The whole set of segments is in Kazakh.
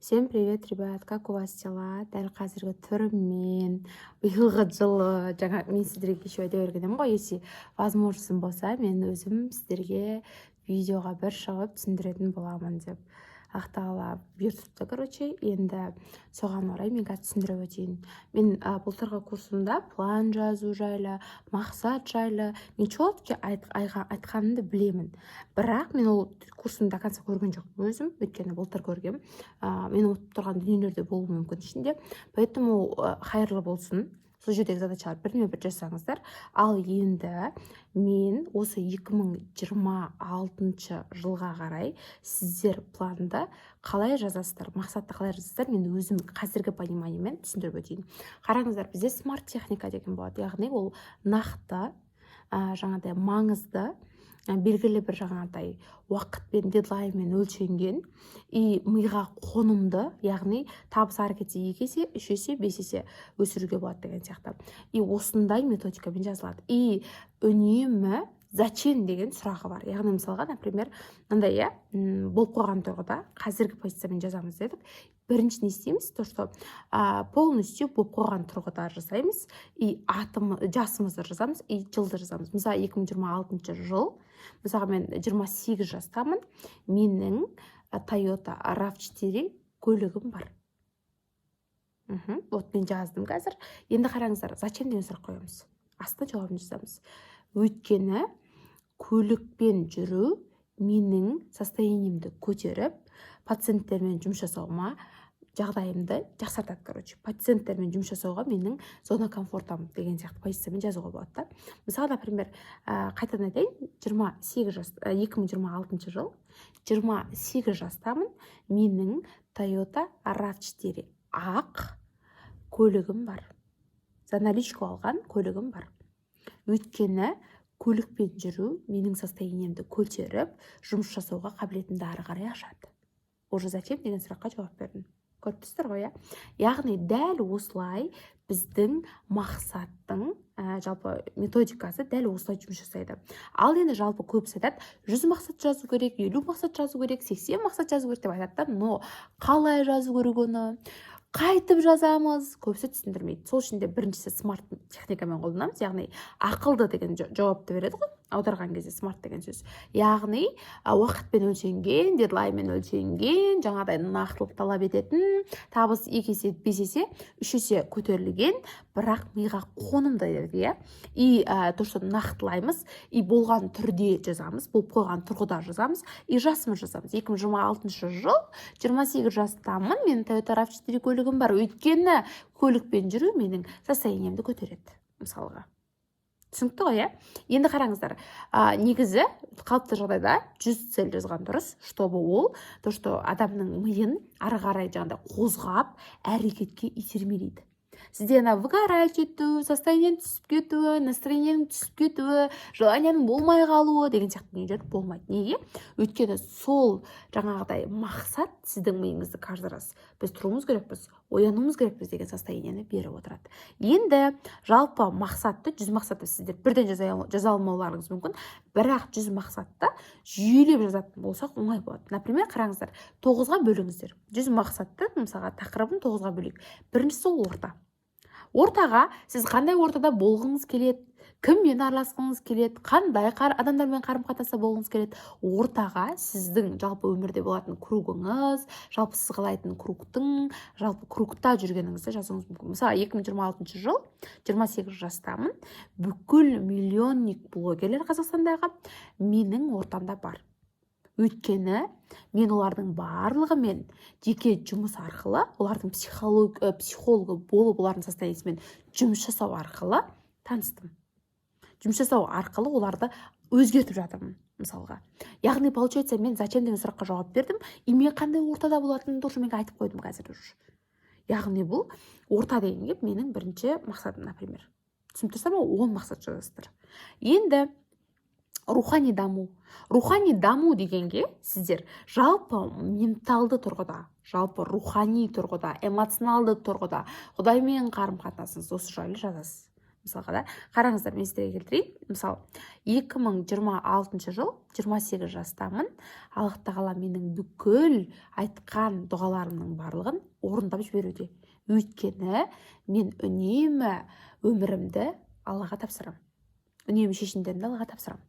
Всем привет, ребят! Как у вас дела? Дәл қазіргі түріммен биылғы жылы жаңа мен сіздерге кеше уәде берген едім ғой, если возможностьым болса, мен өзім сіздерге видеоға бір шығып түсіндіретін боламын деп. Ақ тағала бұйыртыпты, короче, енді соған орай мен қазір түсіндіріп өтейін. Мен былтырғы курсымда план жазу жайлы, мақсат жайлы мен четко айтқанымды білемін. Бірақ мен ол курсымды до конца көрген жоқпын өзім, өйткені былтыр көргем. Мен ұмытып тұрған дүниелерде болуы мүмкін ішінде. Поэтому хайырлы болсын. Сол жердегі задачалар біріне-бір жасаңыздар. Ал енді мен осы 2026 жылға қарай сіздер планды қалай жазасыздар, мақсатты қалай жазасыздар, мен өзім қазіргі пониманиемен түсіндіріп өтейін. Қараңыздар, бізде смарт техника деген болады. Яғни ол нақты, жаңағыдай маңызды, белгілі бір жаңағыдай уақытпен, дедлайнмен өлшенген и миға қонымды, яғни табыс әрекетсе 2 есе, 3 есе, 5 есе өсіруге болады деген сияқты. И осындай методикамен жазылады. И үнемі зачем деген сұрағы бар. Яғни мысалға, например, мынандай болып қойған тұрғыда қазіргі позициямен жазамыз дедік. Бірінші не істейміз? То, что полностью болып қойған тұрғыда жасаймыз, и жасымызды жазамыз, и жылды жазамыз. Мысалы, 2026 жыл, мысалға мен 28 жастамын, менің Toyota RAV4 көлігім бар. Вот мен жаздым қазір. Енді қараңыздар, зачем деген сұрақ қоямыз? Астына жауабын жазамыз. Өйткені көлікпен жүру менің состояниемді көтеріп, пациенттермен жұмыс жасауыма жағдайымды жақсартады, короче. Пациенттермен жұмыс жасауға менің зона комфортам деген сияқты позициямен жазуға болады. Мысалы, например, қайтадан айтайын, 2026 жыл, 28 жастамын, менің Toyota RAV4 ақ көлігім бар. За наличку алған көлігім бар. Өйткені көлікпен жүру менің состояниемді көтеріп, жұмыс жасауға қабілетімді ары қарай ашады. Уже зачем деген сұраққа жауап бердім. Көріп тұрсыздар ғой, яғни дәл осылай біздің мақсаттың жалпы методикасы дәл осылай жұмыс жасайды. Ал енді жалпы көбісі айтады, 100 мақсат жазу керек, 50 мақсат жазу керек, 80 мақсат жазу керек деп айтады, но қалай жазу керек оны, қайтып жазамыз, көбісі түсіндірмейді. Сол үшін де біріншісі смарт техникамен қолданамыз, яғни ақылды деген жауапты береді ғой, аударған кезде смарт деген сөз. Яғни уақытпен өлшенген, дедлайнмен өлшенген, жаңағыдай нақтылық талап ететін, табыс 2 есе, 5 есе, 3 есе көтерілген, бірақ миға қонымды деді, и то, что нақтылаймыз, и болған түрде жазамыз, болып қойған тұрғыда жазамыз, и жасымыз жазамыз. 2026 жыл, 28 жастамын, мен Toyota RAV4 көлігім бар. Өйткені көлікпен жүру менің состояниемді көтереді, мысалға. Түсінікті ғой, Енді қараңыздар, негізі қалыпты жағдайда 100 цель жазған дұрыс, чтобы ол, то, что адамның миын ары қарай жаңағыдай қозғап, әрекетке итермелейді. Сізде выгорать ету, состояниенің түсіп кетуі, настроениенің түсіп кетуі, желанияның болмай қалуы деген сияқты дүниелер болмайды. Неге? Өйткені сол жаңағыдай мақсат сіздің миыңызды каждый раз біз тұруымыз керекпіз, оянуымыз керекпіз деген состояниені беріп отырады. Енді жалпы мақсатты, 100 мақсатты сіздер бірден жаза алмауларыңыз мүмкін, бірақ 100 мақсатты жүйелеп жазатын болсақ оңай болады. Например, қараңыздар, 9-ға бөліңіздер. 100 мақсатты, мысалға, тақырыбын 9-ға бөлейік. Біріншісі ол орта. Ортаға сіз қандай ортада болғыңыз келеді, кіммен араласқыңыз келеді, қандай адамдармен қарым-қатынаста болғыңыз келеді. Ортаға сіздің жалпы өмірде болатын кругыңыз, жалпы сіз қалайтын кругтың, жалпы кругта жүргеніңізді жазуыңыз мүмкін. Мысалы, 2026 жыл, 28 жастамын, бүкіл миллионник блогерлер Қазақстандағы менің ортамда бар. Өйткені мен олардың барлығымен жеке жұмыс арқылы, олардың психологы болып, олардың состояниесімен жұмыс жасау арқылы таныстым. Жұмыс жасау арқылы оларды өзгертіп жатырмын, мысалға. Яғни, получается, мен зачем деген сұраққа жауап бердім, и мен қандай ортада болатынымды тоже мен айтып қойдым қазір уже. Яғни, бұл орта дегенге менің бірінші мақсатым, например. Түсініп тұрсыздар ма, 10 мақсат жазасыздар. Енді рухани даму. Рухани даму дегенге сіздер жалпы менталды тұрғыда, жалпы рухани тұрғыда, эмоционалды тұрғыда, Құдаймен қарым-қатынасыңыз осы жайлы жазасыз. мысалға да қараңыздар, мен сіздерге келтірейін. Мысалы 2026 жыл 28 жастамын. Аллах тағала менің бүкіл айтқан дұғаларымның барлығын орындап жіберуде. Өйткені мен үнемі өмірімді Аллаға тапсырамын. Үнемі шешімдерімді Аллаға тапсырамын.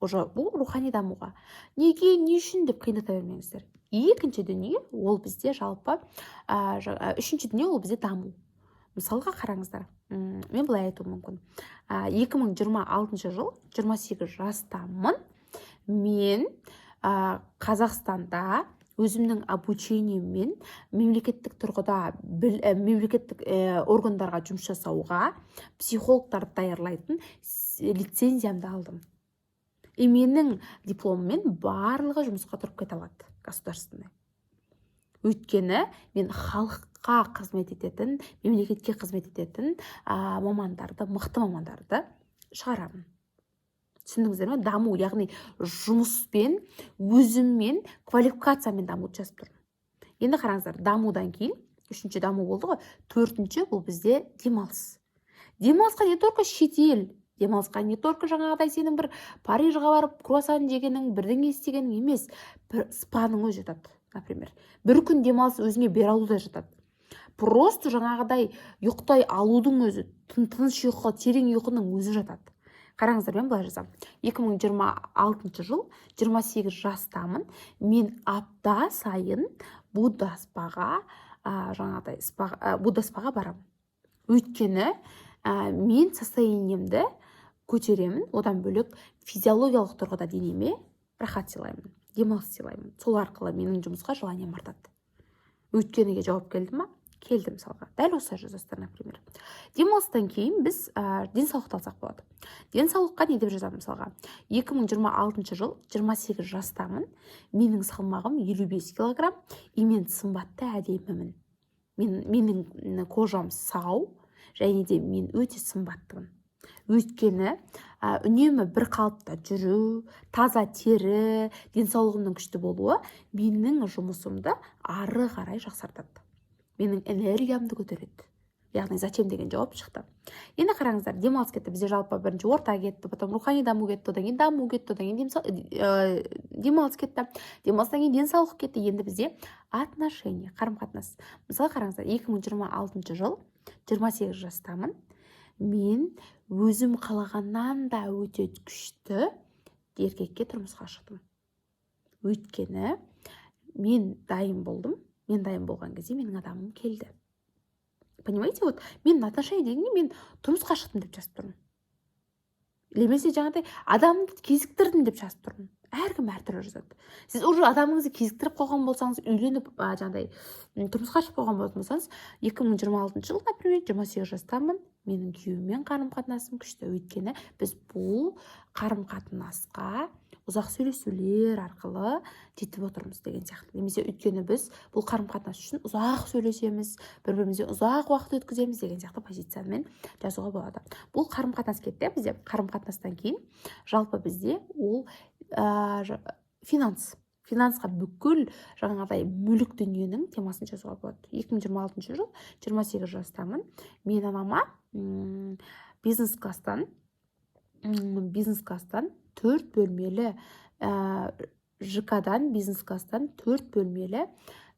Уже бұл рухани дамуға. Неге, не үшін деп қиындата бермеңіздер. Екінші дүние ол бізде жалпы, үшінші дүние ол бізде даму. Мысалға қараңыздар, мен былай айтуым мүмкін. 2026 жыл 28 жастамын. Мен Қазақстанда өзімнің обучениеммен мемлекеттік тұрғыда мемлекеттік органдарға жұмыс жасауға психологтарды даярлайтын лицензиямды алдым. И менің дипломыммен барлығы жұмысқа тұрып кете алады, государственный. Өйткені мен халыққа қызмет ететін, мемлекетке қызмет ететін мамандарды, мықты мамандарды шығарамын. Түсіндіңіздер ме? Даму, яғни жұмыспен, өзіммен, квалификациямен дамуды жазып тұрмын. Енді қараңыздар, дамудан кейін, үшінші даму болды ғой, төртінші бұл бізде демалыс. Демалысқа не только шетел, демалысқа не только жаңағыдай сенің бір Парижға барып круассан жегенің, бірдеңе істегенің емес, бір спаның өзі жатады, например. Бір күн демалыс өзіңе бере алу да жатады. Просто жаңағыдай ұйықтай алудың өзі, тыныш ұйқы, терең ұйқының өзі жатады. Қараңыздар, мен былай жазам. 2026 жыл 28 жастамын. Мен апта сайын Будда спаға барамын. Өйткені мен состояниемді көтеремін, одан бөлек физиологиялық тұрғыда денеме рахат сыйлаймын, демалыс сыйлаймын. Сол арқылы менің жұмысқа желанием артады. Өйткеніге жауап келді ма? Келді, мысалға. Дәл осы жазастар, например. Демалыстан кейін біз денсаулықты алсақ болады. Денсаулыққа не деп жазамын, мысалға? 2026 жыл 28 жастамын. Менің салмағым 55 килограмм. И мен сымбатты әдемімін. Менің кожам сау, және де мен өте сымбаттымын. Өйткені үнемі бір қалыпта жүру, таза тері, денсаулығымның күшті болуы менің жұмысымды ары қарай жақсартады. Менің энергиямды көтереді. Яғни зачем деген жауап шықты. Енді қараңыздар, демалыс кетті. Бізде жалпы бірінші орта кетті, потом рухани даму кетті, одан кейін даму кетті, одан кейін демалыс кетті. Демалыстан кейін денсаулық кетті. Енді бізде отношения, қарым-қатынас. Мысалы қараңыздар, 2026 жыл 28 жастамын. Мен өзім қалағаннан да өте күшті еркекке тұрмысқа шықтым. Өйткені мен дайын болдым. Мен дайын болған кезде менің адамым келді. Понимаете, вот мен отношения дегенде мен тұрмысқа шықтым деп жазып тұрмын. Немесе жаңағыдай адамды кезіктірдім деп жазып тұрмын. Әркім әртүрлі жазады. Сіз уже адамыңызды кезіктіріп қойған болсаңыз, үйленіп жаңағыдай тұрмысқа шығып қойған болсаңыз, 2026 жыл, например, 28 жастамын. Менің күйеуіммен қарым-қатынасым күшті. Өйткені біз бұл қарым-қатынасқа ұзақ сөйлесулер арқылы жетіп отырмыз деген сияқты. Немесе өйткені біз бұл қарым-қатынас үшін ұзақ сөйлесеміз, бір-бірімізбен ұзақ уақыт өткіземіз деген сияқты позициямен жазуға болады. Бұл қарым-қатынас кетті. Бізде қарым-қатынастан кейін жалпы бізде ол финансқа бүкіл жаңағыдай мүлік дүниенің темасын жазуға болады. 2026 жыл 28 жастамын. Мен анама бизнес класстан 4 бөлмелі ЖК-дан бизнес класстан 4 бөлмелі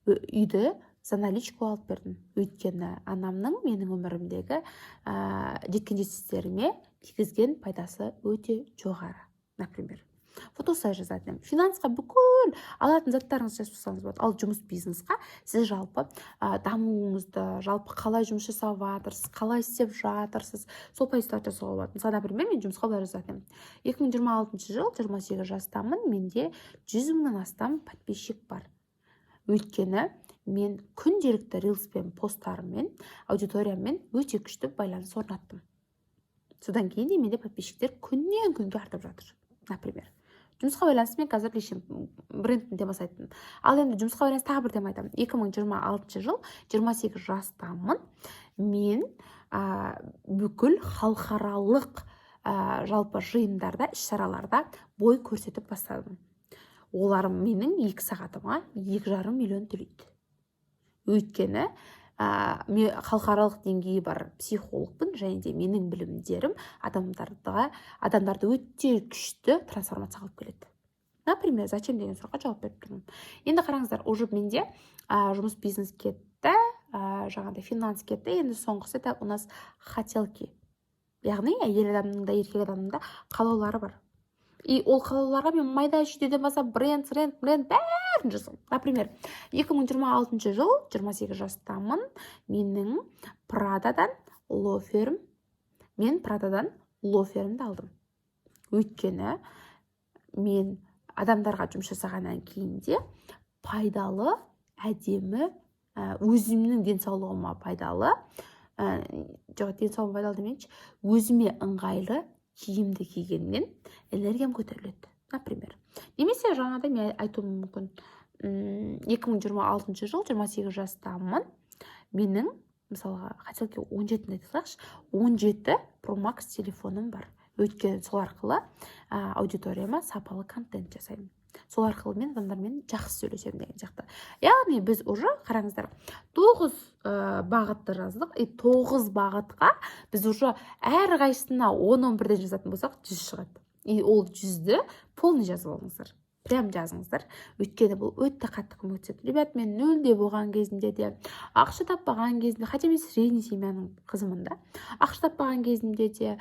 үйді за наличку алып бердім. Өйткені анамның менің өмірімдегі жеткен жетістіктеріме тигізген пайдасы өте жоғары, например. Вот осылай жазатын. Финансқа бүкіл алатын заттарыңызды жазып тұрсаңыз болады. Ал жұмыс бизнесқа сіз жалпы дамуыңызды, жалпы қалай жұмыс жасап жатырсыз, қалай істеп жатырсыз, сол позицияда жасауға болады. Мысалы, например, мен жұмысқа былай жазатын. 2026 жыл 28 жастамын. Менде 100 мыңнан астам подписчик бар. Өйткені мен күнделікті рилспен, посттарыммен, аудиториямен өте күшті байланыс орнаттым. Содан кейін де менде подписчиктер күннен күнге артып жатыр, например. Жұмысқа байланысты мен қазір брендтің темасы айттым. Ал енді жұмысқа байланысты тағы бір тема айтамын. 2026 жыл 28 жастамын. Мен бүкіл халықаралық жалпы жиындарда, іс-шараларда бой көрсетіп бастадым. Олар менің 2 сағатыма 2,5 миллион төлейді. Өйткені мен халықаралық деңгейі бар психологпын, және де менің білімдерім адамдарды өте күшті трансформацияға алып келеді. Например, зачем деген сұраққа жауап беріп тұрмын. Енді қараңыздар, уже менде жұмыс, бизнес кетті, жаңағыдай финанс кетті. Енді соңғысы это у нас хотелки. Яғни әйел адамның да еркек адамның да қалаулары бар. И ол қалауларға мен майда шүйдеден бастап бренд бәрін жаздым. Например, 2026 жыл 28 жастамын. Менің Прададан лоферімді алдым. Өйткені мен адамдарға жұмыс жасағаннан кейін де пайдалы, әдемі, өзімнің денсаулығыма пайдалы, денсаулығыма пайдалы демейінші, өзіме ыңғайлы киімді кигеннен энергиям көтеріледі. Например, немесе жаңағыдай мен айтуым мүмкін, 2026 жыл 28 жастамын. Менің мысалға хотелки 17-ні айтсақшы, 17 Pro Max телефоным бар. Өйткені сол арқылы аудиторияма сапалы контент жасаймын. Сол арқылы мен адамдармен жақсы сөйлесемін деген сияқты. Яғни біз уже қараңыздар 9 бағытты жаздық. 9 бағытқа біз уже әр қайсысына 10-11-ден жазатын болсақ 100 шығады. И ол 100-ді полный жазып алыңыздар. Прям жазыңыздар. Өйткені бұл өтті қатты көмектеседі. Ребят, мен 0-де болған кезімде де, ақша таппаған кезімде, хотя мен средний семьяның қызымын да, ақша таппаған кезімде де,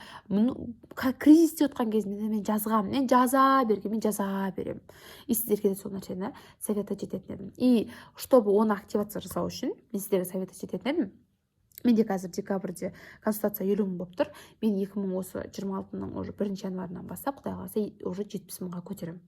кризисте отқан кезімде де мен жазғам. Мен жаза берем. И сіздерге де сол нәрсені совет ететін едім. И чтобы оны активация жасау үшін, мен сіздерге совет ететін едім. Менде қазір декабрьде консультация 50 мың болып тұр. Мен 2026-ның уже 1 январынан бастап, Құдай қаласа, уже 70 мыңға көтеремін.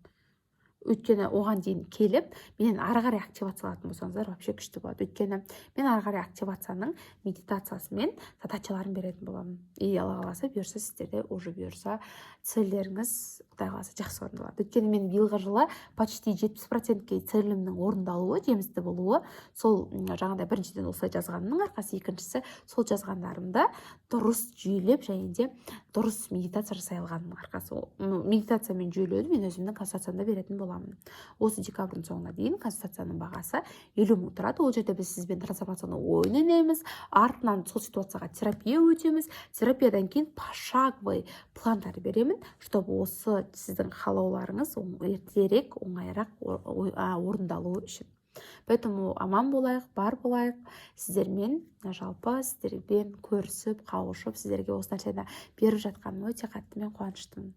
Өйткені оған дейін келіп, менен ары қарай активациялатын болсаңыздар, вообще күшті болады. Өйткені мен ары қарай активацияның медитациясымен задачаларын беретін боламын. И Алла қаласа, бұйырса сіздерде уже бұйырса цельдеріңіз Құдай қаласа жақсы орындалады. Өйткені мен биылғы жылы почти 70%-ке целімнің орындалуы, жемісті болуы, сол жаңағыдай біріншіден осылай жазғанның арқасы, екіншісі сол жазғандарымды дұрыс жүйелеп, және де дұрыс медитация жасай алғанның арқасы. Медитациямен жүйелеуді мен өзімнің консультациямда беретін боламын. Осы декабрьдің соңына дейін консультацияның бағасы 50 мың тұрады. Ол жерде біз сізбен трансформацияны ойнаймыз, артынан сол ситуацияға терапия өтеміз. Терапиядан кейін пошаговый пландар беремін, чтобы осы сіздің қалауларыңыз ертерек, оңайырақ орындалуы үшін. Поэтому аман болайық, бар болайық, сіздермен жалпы сіздермен көрісіп, қауышып, сіздерге осы нәрсені беріп жатқаныма өте қатты мен қуаныштымын.